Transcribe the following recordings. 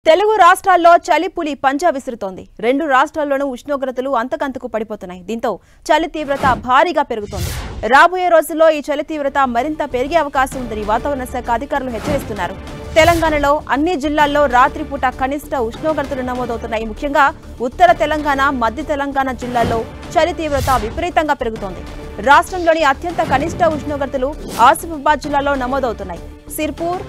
తెలుగు రాష్ట్రాల్లో చలిపులి పంజా విసురుతోంది. రెండు రాష్ట్రాల్లోనూ ఉష్ణోగ్రతలు అంతకంతకు పడిపోతున్నాయి. దీంతో చలి తీవ్రత భారీగా పెరుగుతోంది. రాబోయే రోజుల్లో ఈ చలి తీవ్రత మరింత పెరిగే అవకాశం ఉందని వాతావరణ శాఖ అధికారులు హెచ్చరిస్తున్నారు. తెలంగాణలో అన్ని జిల్లాల్లో రాత్రిపూట కనిష్ట ఉష్ణోగ్రతలు నమోదవుతున్నాయి. ముఖ్యంగా ఉత్తర తెలంగాణ, మధ్య తెలంగాణ జిల్లాల్లో చలి తీవ్రత విపరీతంగా పెరుగుతోంది. రాష్ట్రంలోని అత్యంత కనిష్ట ఉష్ణోగ్రతలు ఆసిఫాబాద్ జిల్లాలో నమోదవుతున్నాయి. సిర్పూర్,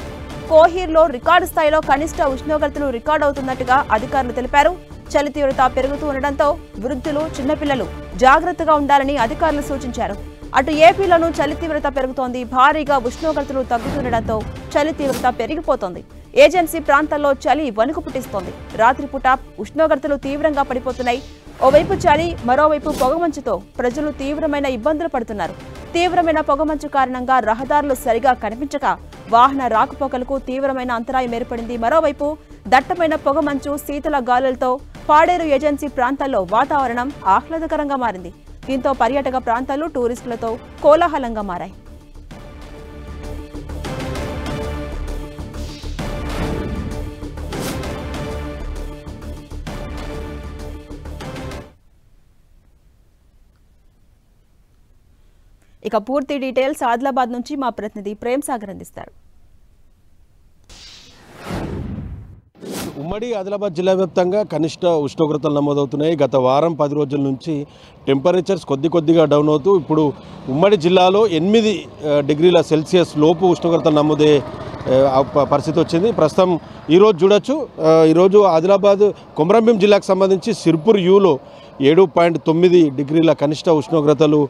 కోహీర్లో రికార్డు స్థాయిలో కనిష్ట ఉష్ణోగ్రతలు రికార్డు అవుతున్నట్టుగా అధికారులు తెలిపారు. చలి తీవ్రత పెరుగుతూ ఉండడంతో వృద్ధులు, చిన్నపిల్లలు జాగ్రత్తగా ఉండాలని అధికారులు సూచించారు. అటు ఏపీలోనూ చలి తీవ్రత పెరుగుతోంది. భారీగా ఉష్ణోగ్రతలు తగ్గుతుండడంతో చలి తీవ్రత పెరిగిపోతోంది. ఏజెన్సీ ప్రాంతాల్లో చలి వణుకు పుట్టిస్తోంది. రాత్రిపూట ఉష్ణోగ్రతలు తీవ్రంగా పడిపోతున్నాయి. ఓవైపు చలి, మరోవైపు పొగమంచుతో ప్రజలు తీవ్రమైన ఇబ్బందులు పడుతున్నారు. తీవ్రమైన పొగమంచు కారణంగా రహదారులు సరిగా కనిపించక వాహన రాకపోకలకు తీవ్రమైన అంతరాయం ఏర్పడింది. మరోవైపు దట్టమైన పొగమంచు, శీతల గాలులతో పాడేరు ఏజెన్సీ ప్రాంతాల్లో వాతావరణం ఆహ్లాదకరంగా మారింది. దీంతో పర్యాటక ప్రాంతాలు టూరిస్టులతో కోలాహలంగా మారాయి. ఇక పూర్తి డీటెయిల్స్ ఆదిలాబాద్ నుంచి మా ప్రతినిధి ప్రేమ్ సాగర్ అందిస్తారు. ఉమ్మడి ఆదిలాబాద్ జిల్లా వ్యాప్తంగా కనిష్ట ఉష్ణోగ్రతలు నమోదవుతున్నాయి. గత వారం 10 రోజుల నుంచి టెంపరేచర్స్ కొద్దిగా డౌన్ అవుతూ ఇప్పుడు ఉమ్మడి జిల్లాలో 8 డిగ్రీల సెల్సియస్ లోపు ఉష్ణోగ్రతలు నమోదే పరిస్థితి వచ్చింది. ప్రస్తుతం ఈరోజు చూడొచ్చు, ఈరోజు ఆదిలాబాద్ కొమరంభీం జిల్లాకు సంబంధించి సిర్పూర్ యూలో 7.9 డిగ్రీల కనిష్ట ఉష్ణోగ్రతలు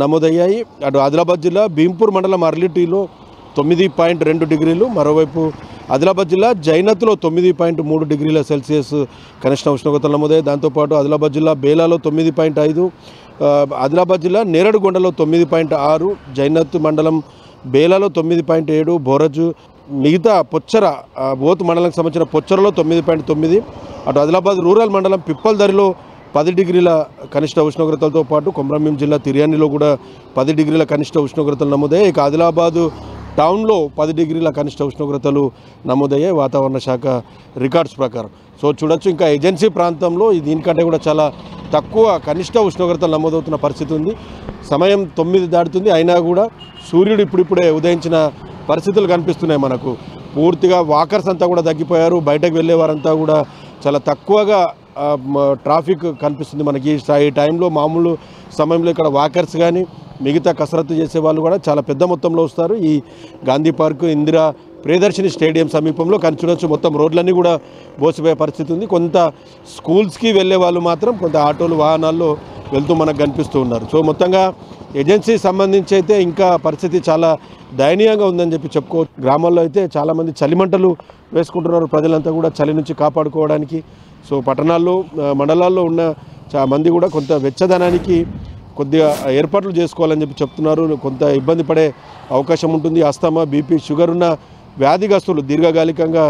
నమోదయ్యాయి. అటు ఆదిలాబాద్ జిల్లా భీంపూర్ మండలం అర్లిటీలో 9.2 డిగ్రీలు, మరోవైపు ఆదిలాబాద్ జిల్లా జైనత్లో 9.3 డిగ్రీల సెల్సియస్ కనిష్ట ఉష్ణోగ్రతలు నమోదయ్యాయి. దాంతోపాటు ఆదిలాబాద్ జిల్లా బేలాలో 9.5, ఆదిలాబాద్ జిల్లా నేరడుగొండలో 9.6, జైనత్ మండలం బేలాలో 9.7, బోరజు మిగతా పొచ్చర బోత్ మండలానికి సంబంధించిన పొచ్చరలో 9.9, అటు ఆదిలాబాద్ రూరల్ మండలం పిప్పల్దరిలో 10 డిగ్రీల కనిష్ట ఉష్ణోగ్రతలతో పాటు కొమరంభీం జిల్లా తిర్యానిలో కూడా 10 డిగ్రీల కనిష్ట ఉష్ణోగ్రతలు నమోదయ్యాయి. ఇక ఆదిలాబాదు టౌన్లో 10 డిగ్రీల కనిష్ట ఉష్ణోగ్రతలు నమోదయ్యాయి వాతావరణ శాఖ రికార్డ్స్ ప్రకారం. సో చూడొచ్చు, ఇంకా ఏజెన్సీ ప్రాంతంలో దీనికంటే కూడా చాలా తక్కువ కనిష్ట ఉష్ణోగ్రతలు నమోదవుతున్న పరిస్థితి ఉంది. సమయం 9 దాటుతుంది, అయినా కూడా సూర్యుడు ఇప్పుడిప్పుడే ఉదయించిన పరిస్థితులు కనిపిస్తున్నాయి మనకు. పూర్తిగా వాకర్స్ అంతా కూడా తగ్గిపోయారు. బయటకు వెళ్ళే వారంతా కూడా చాలా తక్కువగా ట్రాఫిక్ కనిపిస్తుంది మనకి. ఈ టైంలో మామూలు సమయంలో ఇక్కడ వాకర్స్ కానీ మిగతా కసరత్తు చేసే వాళ్ళు కూడా చాలా పెద్ద మొత్తంలో వస్తారు. ఈ గాంధీ పార్క్, ఇందిరా ప్రియదర్శిని స్టేడియం సమీపంలో కానీ చూడొచ్చు, మొత్తం రోడ్లన్నీ కూడా బోసిపోయే పరిస్థితి ఉంది. కొంత స్కూల్స్కి వెళ్ళే వాళ్ళు మాత్రం కొంత ఆటోలు, వాహనాల్లో వెళ్తూ మనకు కనిపిస్తూ ఉన్నారు. సో మొత్తంగా ఏజెన్సీ సంబంధించి అయితే ఇంకా పరిస్థితి చాలా దయనీయంగా ఉందని చెప్పుకోవచ్చు. గ్రామాల్లో అయితే చాలామంది చలిమంటలు వేసుకుంటున్నారు ప్రజలంతా కూడా చలి నుంచి కాపాడుకోవడానికి. సో పట్టణాల్లో, మండలాల్లో ఉన్న మంది కూడా కొంత వెచ్చదనానికి కొద్దిగా ఏర్పాట్లు చేసుకోవాలని చెప్తున్నారు. కొంత ఇబ్బంది పడే అవకాశం ఉంటుంది. అస్తమా, బీపీ, షుగర్ ఉన్న వ్యాధిగ్రస్తులు, దీర్ఘకాలికంగా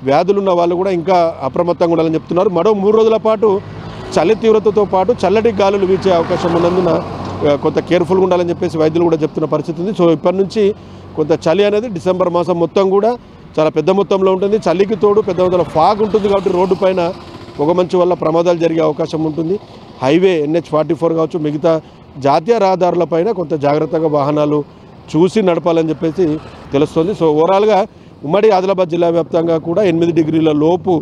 వ్యాధులున్న వాళ్ళు కూడా ఇంకా అప్రమత్తంగా ఉండాలని చెప్తున్నారు. మరో 3 రోజుల పాటు చలి తీవ్రతతో పాటు చల్లటి గాలులు వీచే అవకాశం ఉన్నందున కొంత కేర్ఫుల్గా ఉండాలని చెప్పేసి వైద్యులు కూడా చెప్తున్న పరిస్థితి ఉంది. సో ఇప్పటి నుంచి కొంత చలి అనేది డిసెంబర్ మాసం మొత్తం కూడా చాలా పెద్ద మొత్తంలో ఉంటుంది. చలికి తోడు పెద్ద మొత్తంలో ఫాగ్ ఉంటుంది కాబట్టి రోడ్డు పైన పొగమంచు వల్ల ప్రమాదాలు జరిగే అవకాశం ఉంటుంది. హైవే NH-44 కావచ్చు, మిగతా జాతీయ రహదారులపైన కొంత జాగ్రత్తగా వాహనాలు చూసి నడపాలని చెప్పేసి తెలుస్తుంది. సో ఓవరాల్గా ఉమ్మడి ఆదిలాబాద్ జిల్లా వ్యాప్తంగా కూడా 8 డిగ్రీల లోపు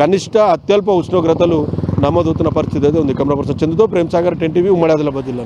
కనిష్ట, అత్యల్ప ఉష్ణోగ్రతలు నమోదవుతున్న పరిస్థితి అయితే ఉంది. కెమెరా పర్సన్ చందుతో ప్రేమ్ సాగర్, 10 టీవీ, ఉమ్మడి ఆదిలాబాద్ జిల్లా.